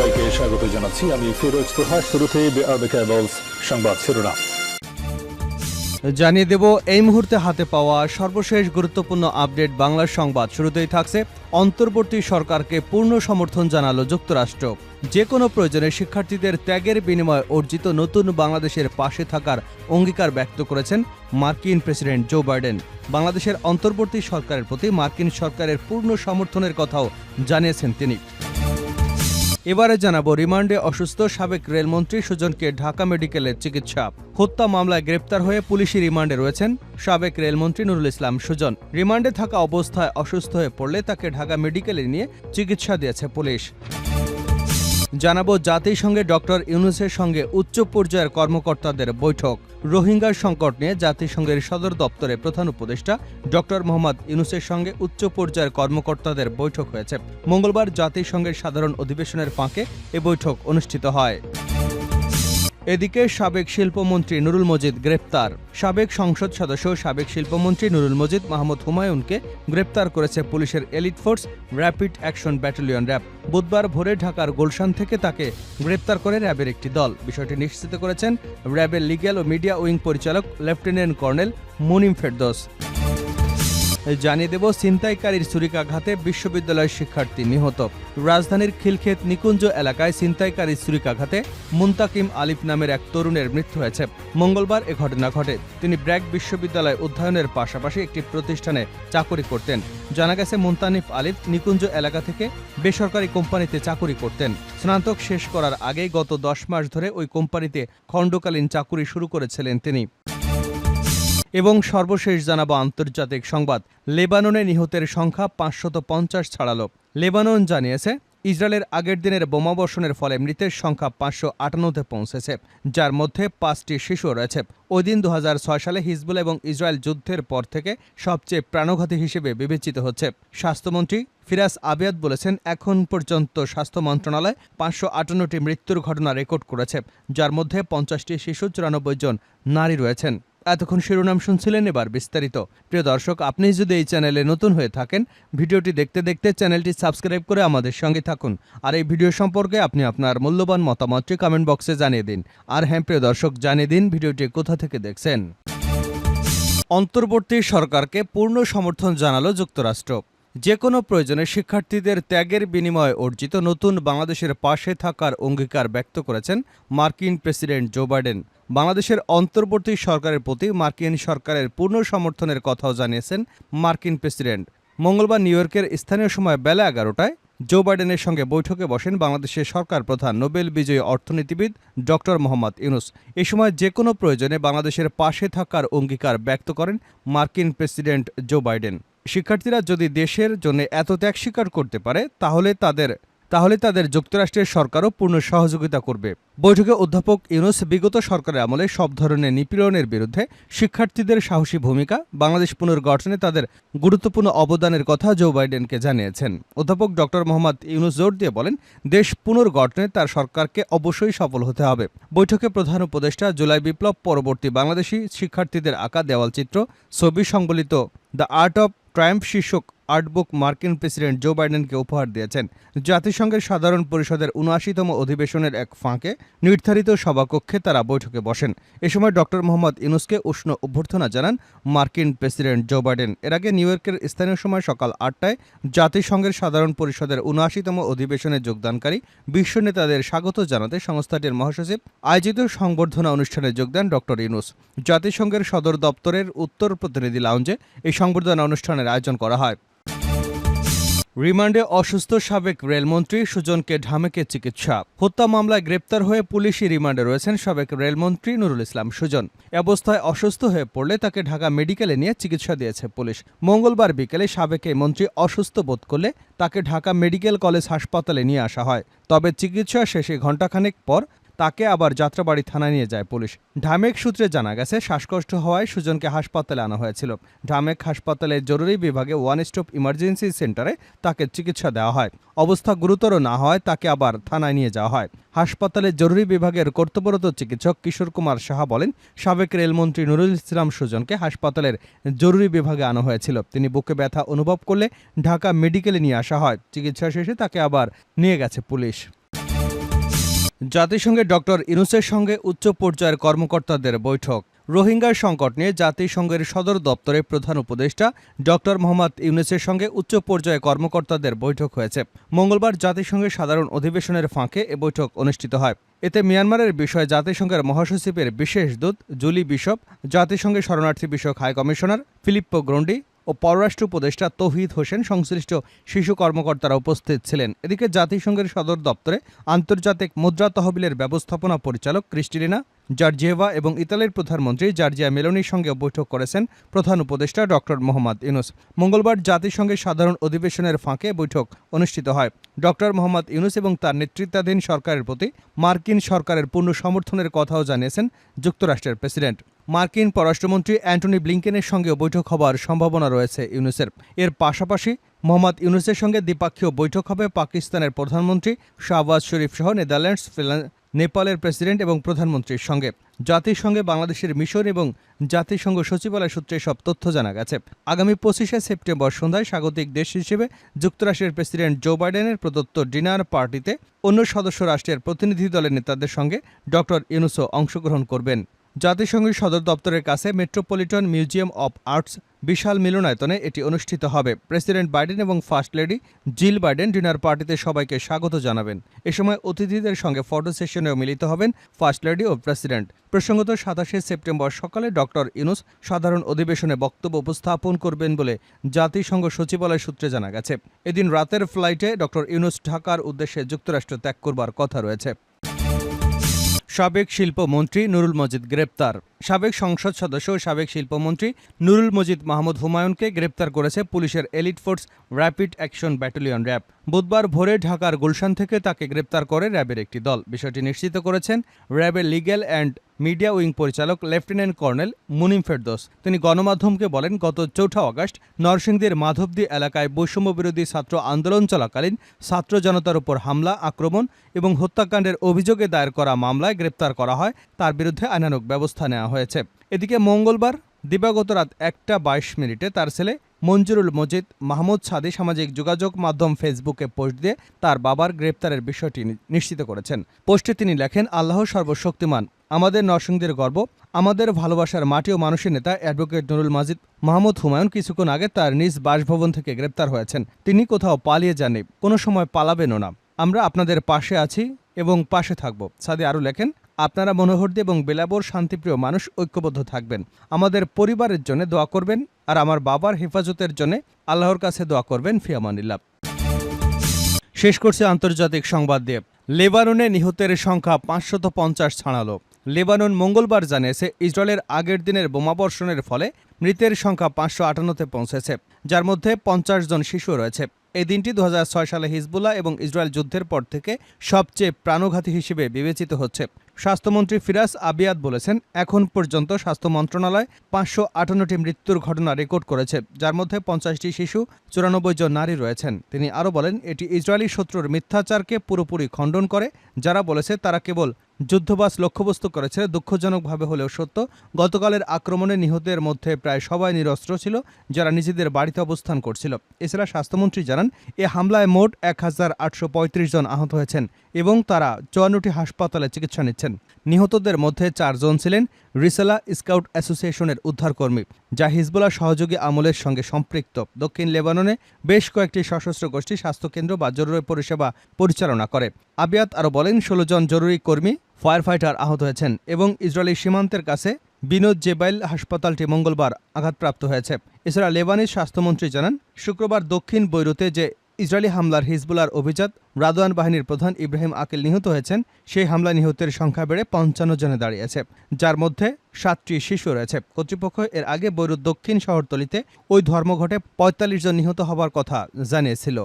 সবাইকে স্বাগত জানাচ্ছি। আমি ফিরোজ তোহা। শুরুতেই সংবাদ শিরোনাম জানিয়ে দেব এই মুহূর্তে হাতে পাওয়া সর্বশেষ গুরুত্বপূর্ণ আপডেট বাংলার সংবাদ। শুরুতেই থাকছে অন্তর্বর্তী সরকারকে পূর্ণ সমর্থন জানালো যুক্তরাষ্ট্র। যে কোনো প্রয়োজনে শিক্ষার্থীদের ত্যাগের বিনিময়ে অর্জিত নতুন বাংলাদেশের পাশে থাকার অঙ্গীকার ব্যক্ত করেছেন মার্কিন প্রেসিডেন্ট জো বাইডেন। বাংলাদেশের অন্তর্বর্তী সরকারের প্রতি মার্কিন সরকারের পূর্ণ সমর্থনের কথাও জানিয়েছেন তিনি। এবারে জানাবো রিমান্ডে অসুস্থ সাবেক রেলমন্ত্রী সুজনকে ঢাকা মেডিকেলের চিকিৎসা। হত্যা মামলায় গ্রেপ্তার হয়ে পুলিশি রিমান্ডে রয়েছেন সাবেক রেলমন্ত্রী নুরুল ইসলাম সুজন। রিমান্ডে থাকা অবস্থায় অসুস্থ হয়ে পড়লে তাকে ঢাকা মেডিকেলে নিয়ে চিকিৎসা দিয়েছে পুলিশ। জানাবো জাতিসংঘে ডক্টর ইউনূসের সঙ্গে উচ্চ পর্যায়ের কর্মকর্তাদের বৈঠক। রোহিঙ্গা সংকট নিয়ে জাতিসংঘের সদর দপ্তরে প্রধান উপদেষ্টা ডক্টর মোহাম্মদ ইউনূসের সঙ্গে উচ্চ পর্যায়ের কর্মকর্তাদের বৈঠক হয়েছে। মঙ্গলবার জাতিসংঘের সাধারণ অধিবেশনের ফাঁকে এ বৈঠক অনুষ্ঠিত হয়। এদিকে সাবেক শিল্পমন্ত্রী নুরুল মজিদ গ্রেপ্তার। সাবেক সংসদ সদস্য সাবেক শিল্পমন্ত্রী নুরুল মজিদ মাহমুদ হুমায়ুনকে গ্রেপ্তার করেছে পুলিশের elite force rapid action battalion RAB. বুধবার ভোরে ঢাকার গুলশান থেকে তাকে গ্রেপ্তার করে র্যাবের একটি দল। বিষয়টি নিশ্চিত করেছেন র্যাবের লিগ্যাল ও মিডিয়া উইং পরিচালক লেফটেন্যান্ট কর্নেল মুনিম ফেরদৌস। জানিয়ে দেব ছিনতাইকারীর ছুরিকাঘাতে বিশ্ববিদ্যালয়ের শিক্ষার্থী নিহত। রাজধানীর খিলক্ষেত নিকুঞ্জ এলাকায় ছিনতাইকারীর ছুরিকাঘাতে মুন্তাকিম আলিফ নামের এক তরুণের মৃত্যু হয়েছে। মঙ্গলবার এ ঘটনা ঘটে। তিনি ব্র্যাক বিশ্ববিদ্যালয় অধ্যয়নের পাশাপাশি একটি প্রতিষ্ঠানে চাকরি করতেন। জানা গেছে মুন্তানিফ আলিফ নিকুঞ্জ এলাকা থেকে বেসরকারি কোম্পানিতে চাকরি করতেন। স্নাতক শেষ করার আগেই গত 10 মাস ধরে ওই কোম্পানিতে খণ্ডকালীন চাকরি শুরু করেছিলেন তিনি। এবং সর্বশেষ জানাবো আন্তর্জাতিক সংবাদ। লেবাননে নিহতের সংখ্যা 550 ছাড়ালো। লেবানন জানিয়েছে ইসরায়েলের আগের দিনের বোমাবর্ষণের ফলে মৃতের সংখ্যা 558-তে পৌঁছেছে, যার মধ্যে 5টি শিশু রয়েছে। ওই দিন 2006 সালে হিজবুল্লাহ এবং ইসরায়েল যুদ্ধের পর থেকে সবচেয়ে প্রাণঘাতী হিসেবে বিবেচিত হচ্ছে। স্বাস্থ্যমন্ত্রী ফিরাস আবিয়াদ বলেছেন, এখন পর্যন্ত স্বাস্থ্য মন্ত্রণালয় 558টি মৃত্যুর ঘটনা রেকর্ড করেছে, যার মধ্যে 50টি শিশু, 94 জন নারী রয়েছেন। এতক্ষণ শিরোনাম শুনছিলেন, এবার বিস্তারিত। প্রিয় দর্শক, আপনি যদি এই চ্যানেলে নতুন হয়ে থাকেন, ভিডিওটি দেখতে দেখতে চ্যানেলটি সাবস্ক্রাইব করে আমাদের সঙ্গে থাকুন। আর এই ভিডিও সম্পর্কে আপনি আপনার মূল্যবান মতামতটি কমেন্ট বক্সে জানিয়ে দিন। আর হ্যাঁ প্রিয় দর্শক, জানিয়ে দিন ভিডিওটি কোথা থেকে দেখছেন। অন্তর্বর্তী সরকারকে পূর্ণ সমর্থন জানালো যুক্তরাষ্ট্র। যে কোনো প্রয়োজনে শিক্ষার্থীদের ত্যাগের বিনিময়ে অর্জিত নতুন বাংলাদেশের পাশে থাকার অঙ্গীকার ব্যক্ত করেছেন মার্কিন প্রেসিডেন্ট জো বাইডেন। বাংলাদেশের অন্তর্বর্তী সরকারের প্রতি মার্কিন সরকারের পূর্ণ সমর্থনের কথাও জানিয়েছেন মার্কিন প্রেসিডেন্ট। মঙ্গলবার নিউ ইয়র্কের স্থানীয় সময় বেলা 11টায় জো বাইডেনের সঙ্গে বৈঠকে বসেন বাংলাদেশের সরকার প্রধান নোবেল বিজয়ী অর্থনীতিবিদ ডক্টর মোহাম্মদ ইউনূস। এ সময় যে কোনো প্রয়োজনে বাংলাদেশের পাশে থাকার অঙ্গীকার ব্যক্ত করেন মার্কিন প্রেসিডেন্ট জো বাইডেন। শিক্ষার্থীরা যদি দেশের জন্য এত ত্যাগ স্বীকার করতে পারে তাহলে তাদের যুক্তরাষ্ট্রের সরকারও পূর্ণ সহযোগিতা করবে। বৈঠকে অধ্যাপক ইউনূস বিগত সরকারের আমলে সব ধরনের নিপীড়নের বিরুদ্ধে শিক্ষার্থীদের সাহসী ভূমিকা, বাংলাদেশ পুনর্গঠনে তাদের গুরুত্বপূর্ণ অবদানের কথা জো বাইডেনকে জানিয়েছেন। অধ্যাপক ডক্টর মোহাম্মদ ইউনূস জোর দিয়ে বলেন, দেশ পুনর্গঠনে তার সরকারকে অবশ্যই সফল হতে হবে। বৈঠকে প্রধান উপদেষ্টা জুলাই বিপ্লব পরবর্তী বাংলাদেশি শিক্ষার্থীদের আঁকা দেওয়ালচিত্র, ছবি সংবলিত দ্য আর্ট অব ট্রায়াম্ফ শীর্ষক আর্টবুক মার্কিন প্রেসিডেন্ট জো বাইডেনকে উপহার দিয়েছেন। জাতিসংঘের সাধারণ পরিষদের 79তম অধিবেশনের এক ফাঁকে নির্ধারিত সভাকক্ষে তারা বৈঠকে বসেন। এ সময় ডক্টর মোহাম্মদ ইউনূসকে উষ্ণ অভ্যর্থনা জানান মার্কিন প্রেসিডেন্ট জো বাইডেন। এর আগে নিউ ইয়র্কের স্থানীয় সময় সকাল 8টায় জাতিসংঘের সাধারণ পরিষদের 79তম অধিবেশনে যোগদানকারী বিশ্ব নেতাদের স্বাগত জানাতে সংস্থাটির মহাসচিব আয়োজিত সংবর্ধনা অনুষ্ঠানে যোগ দেন ডক্টর ইউনূস। জাতিসংঘের সদর দপ্তরের উত্তর প্রতিনিধি লাউঞ্জে এই সংবর্ধনা অনুষ্ঠানের আয়োজন করা হয়। রিমান্ডে অসুস্থ সাবেক রেলমন্ত্রী সুজনকে ঢামেকে চিকিৎসা। হত্যা মামলায় গ্রেপ্তার হয়ে পুলিশি রিমান্ডে রয়েছেন সাবেক রেলমন্ত্রী নুরুল ইসলাম সুজন। অবস্থায় অসুস্থ হয়ে পড়লে তাকে ঢাকা মেডিকেলে নিয়ে চিকিৎসা দিয়েছে পুলিশ। মঙ্গলবার বিকেলে সাবেক এই মন্ত্রী অসুস্থ বোধ করলে তাকে ঢাকা মেডিকেল কলেজ হাসপাতালে নিয়ে আসা হয়। তবে চিকিৎসা শেষে ঘণ্টাখানেক পর তাকে আবার যাত্রাবাড়ি থানায় নিয়ে যায় পুলিশ। ঢামেক সূত্রে জানা গেছে, শ্বাসকষ্ট হওয়ায় সুজনকে হাসপাতালে আনা হয়েছিল। ঢামেক হাসপাতালের জরুরি বিভাগে ওয়ান স্টপ ইমার্জেন্সি সেন্টারে তাকে চিকিৎসা দেওয়া হয়। অবস্থা গুরুতর না হওয়ায় তাকে আবার থানায় নিয়ে যাওয়া হয়। হাসপাতালের জরুরি বিভাগের কর্তব্যরত চিকিৎসক কিশোর কুমার সাহা বলেন, সাবেক রেলমন্ত্রী নুরুল ইসলাম সুজনকে হাসপাতালের জরুরি বিভাগে আনা হয়েছিল। তিনি বুকে ব্যথা অনুভব করলে ঢাকা মেডিকেলে নিয়ে আসা হয়। চিকিৎসা শেষে তাকে আবার নিয়ে গেছে পুলিশ। জাতিসংঘে ডক্টর ইউনূসের সঙ্গে উচ্চ পর্যায়ের কর্মকর্তাদের বৈঠক। রোহিঙ্গা সংকট নিয়ে জাতিসংঘের সদর দপ্তরে প্রধান উপদেষ্টা ডক্টর মোহাম্মদ ইউনূসের সঙ্গে উচ্চ পর্যায়ে কর্মকর্তাদের বৈঠক হয়েছে। মঙ্গলবার জাতিসংঘের সাধারণ অধিবেশনের ফাঁকে এ বৈঠক অনুষ্ঠিত হয়। এতে মিয়ানমারের বিষয়ে জাতিসংঘের মহাসচিবের বিশেষ দূত জুলি বিশপ, জাতিসংঘের শরণার্থী বিষয়ক হাই কমিশনার ফিলিপ্পো গ্রন্ডি ও পররাষ্ট্র উপদেষ্টা তৌহিদ হোসেন সংশ্লিষ্ট শিশু কর্মকর্তারা উপস্থিত ছিলেন। এদিকে জাতিসংঘের সদর দপ্তরে আন্তর্জাতিক মুদ্রা তহবিলের ব্যবস্থাপনা পরিচালক ক্রিস্টিলিনা জর্জিয়েভা এবং ইতালির প্রধানমন্ত্রী জর্জিয়া মেলোনির সঙ্গে বৈঠক করেছেন প্রধান উপদেষ্টা ডক্টর মোহাম্মদ ইউনূস। মঙ্গলবার জাতিসংঘের সাধারণ অধিবেশনের ফাঁকে বৈঠক অনুষ্ঠিত হয়। ডক্টর মোহাম্মদ ইউনূস এবং তার নেতৃত্বাধীন সরকারের প্রতি মার্কিন সরকারের পূর্ণ সমর্থনের কথাও জানিয়েছেন যুক্তরাষ্ট্রের প্রেসিডেন্ট। মার্কিন পররাষ্ট্রমন্ত্রী অ্যান্টনি ব্লিংকেনের সঙ্গেও বৈঠক হবার সম্ভাবনা রয়েছে ইউনূসের। এর পাশাপাশি মোহাম্মদ ইউনূসের সঙ্গে দ্বিপাক্ষীয় বৈঠক হবে পাকিস্তানের প্রধানমন্ত্রী শাহবাজ শরীফ সহ নেদারল্যান্ডস, নেপালের প্রেসিডেন্ট এবং প্রধানমন্ত্রীর সঙ্গে। জাতিসংঘে বাংলাদেশের মিশন এবং জাতিসংঘ সচিবালয় সূত্রে সব তথ্য জানা গেছে। আগামী 25শে সেপ্টেম্বর সন্ধ্যায় স্বাগতিক দেশ হিসেবে যুক্তরাষ্ট্রের প্রেসিডেন্ট জো বাইডেনের প্রদত্ত ডিনার পার্টিতে অন্য সদস্য রাষ্ট্রের প্রতিনিধি দলের নেতাদের সঙ্গে ডক্টর ইউনূসও অংশগ্রহণ করবেন। জাতিসংঘের সদর দপ্তরের কাছে মেট্রোপলিটন মিউজিয়াম অব আর্টস বিশাল মিলনায়তনে এটি অনুষ্ঠিত হবে। প্রেসিডেন্ট বাইডেন এবং first lady Jill Biden dinner পার্টিতে সবাইকে স্বাগত জানাবেন। এ সময় অতিথিদের সঙ্গে ফটো সেশনেও মিলিত হবেন ফার্স্ট লেডি ও প্রেসিডেন্ট। প্রসঙ্গত 27শে সেপ্টেম্বর সকালে ডক্টর ইউনূস সাধারণ অধিবেশনে বক্তব্য উপস্থাপন করবেন বলে জাতিসংঘ সচিবালয় সূত্রে জানা গেছে। এদিন রাতের ফ্লাইটে ডক্টর ইউনূস ঢাকার উদ্দেশ্যে যুক্তরাষ্ট্র ত্যাগ করবার কথা রয়েছে। সাবেক শিল্পমন্ত্রী নুরুল মজিদ গ্রেপ্তার। সাবেক সংসদ সদস্য ও সাবেক শিল্পমন্ত্রী নুরুল মজিদ মাহমুদ হুমায়ুনকে গ্রেপ্তার করেছে পুলিশের elite force rapid action battalion RAB. বুধবার ভোরে ঢাকার গুলশান থেকে তাকে গ্রেপ্তার করে র্যাবের একটি দল। বিষয়টি নিশ্চিত করেছেন র্যাবের লিগ্যাল অ্যান্ড মিডিয়া উইং পরিচালক লেফটেন্যান্ট কর্নেল মুনিম ফেরদৌস। তিনি গণমাধ্যমকে বলেন, গত 4 আগস্ট নরসিংদীর মাধবদী এলাকায় বৈষম্যবিরোধী ছাত্র আন্দোলন চলাকালীন ছাত্র জনতার উপর হামলা, আক্রমণ এবং হত্যাকাণ্ডের অভিযোগে দায়ের করা মামলায় গ্রেপ্তার করা হয়। তার বিরুদ্ধে আইনানুগ ব্যবস্থা নেওয়া হয়েছে। এদিকে মঙ্গলবার দিবাগত রাত 1:22 তার ছেলে মঞ্জুরুল মজিদ মাহমুদ সাদি সামাজিক যোগাযোগ মাধ্যম ফেসবুকে পোস্ট দিয়ে তার বাবার গ্রেপ্তারের বিষয়টি নিশ্চিত করেছেন। পোস্টে তিনি লেখেন, আল্লাহ সর্বশক্তিমান, আমাদের নরসিংদীর গর্ব, আমাদের ভালোবাসার মাটি ও মানুষের নেতা অ্যাডভোকেট নুরুল মজিদ মাহমুদ হুমায়ুন কিছুক্ষণ আগে তার নিজ বাসভবন থেকে গ্রেপ্তার হয়েছেন। তিনি কোথাও পালিয়ে যাননি, কোনো সময় পালাবেনও না। আমরা আপনাদের পাশে আছি এবং পাশে থাকব। সাদি আরও লেখেন, আপনারা মনোহরদী এবং বেলাবর শান্তিপ্রিয় মানুষ ঐক্যবদ্ধ থাকবেন, আমাদের পরিবারের জন্য দোয়া করবেন আর আমার বাবার হেফাজতের জন্য আল্লাহর কাছে দোয়া করবেন। ফিয়ামানিল্লাহ। শেষ করছে আন্তর্জাতিক সংবাদ দিয়ে। লেবাননে নিহতের সংখ্যা 550 ছাড়ালো। লেবানন মঙ্গলবার জানিয়েছে ইসরায়েলের আগের দিনের বোমাবর্ষণের ফলে মৃতের সংখ্যা 558-তে পৌঁছেছে, যার মধ্যে 50 জন শিশু রয়েছে। এই দিনটি 2006 সালে হিজবুল্লাহ এবং ইসরায়েল যুদ্ধের পর থেকে সবচেয়ে প্রাণঘাতী হিসেবে বিবেচিত হচ্ছে। স্বাস্থ্যমন্ত্রী ফিরাস আবিয়াদ বলেছেন, এখন পর্যন্ত স্বাস্থ্য মন্ত্রণালয় 558টি মৃত্যুর ঘটনা রেকর্ড করেছে, যার মধ্যে 50টি শিশু, 94 জন নারী রয়েছেন। তিনি আরও বলেন, এটি ইসরায়েলি শত্রুর মিথ্যাচারকে পুরোপুরি খণ্ডন করে, যারা বলেছে তারা কেবল যুদ্ধবাজ লক্ষ্যবস্তু করেছে। দুঃখজনকভাবে হলেও সত্য, গতকালের আক্রমণে নিহতের মধ্যে প্রায় সবাই নিরস্ত্র ছিল, যারা নিজেদের বাড়িতে অবস্থান করছিল। এছাড়া স্বাস্থ্যমন্ত্রী জানান, এ হামলায় মোট 1835 জন আহত হয়েছেন এবং তারা 54টি হাসপাতালে চিকিৎসা নিচ্ছেন। নিহতদের মধ্যে 4 জন ছিলেন রিসালা স্কাউট অ্যাসোসিয়েশনের উদ্ধারকর্মী, যা হিজবুল্লাহ সহযোগী আমলের সঙ্গে সম্পৃক্ত। দক্ষিণ লেবাননে বেশ কয়েকটি সশস্ত্র গোষ্ঠী স্বাস্থ্যকেন্দ্র বা জরুরি পরিষেবা পরিচালনা করে। আবিয়াত আরও বলেন, 16 জন জরুরি কর্মী, ফায়ার ফাইটার আহত হয়েছেন এবং ইসরায়েলি সীমান্তের কাছে বিনোদ জেবাইল হাসপাতালটি মঙ্গলবার আঘাতপ্রাপ্ত হয়েছে। এছাড়া লেবানিজ স্বাস্থ্যমন্ত্রী জানান, শুক্রবার দক্ষিণ বৈরুতে যে ইসরায়েলি হামলার হিজবুল্লাহর অভিজাত রাদওয়ান বাহিনীর প্রধান ইব্রাহিম আকিল নিহত হয়েছেন, সেই হামলা নিহতের সংখ্যা বেড়ে 55 জনে দাঁড়িয়েছে, যার মধ্যে 7টি শিশু রয়েছে। কর্তৃপক্ষ এর আগে বৈরুত দক্ষিণ শহরতলিতে ওই ধর্মঘটে 45 জন নিহত হবার কথা জানিয়েছিল।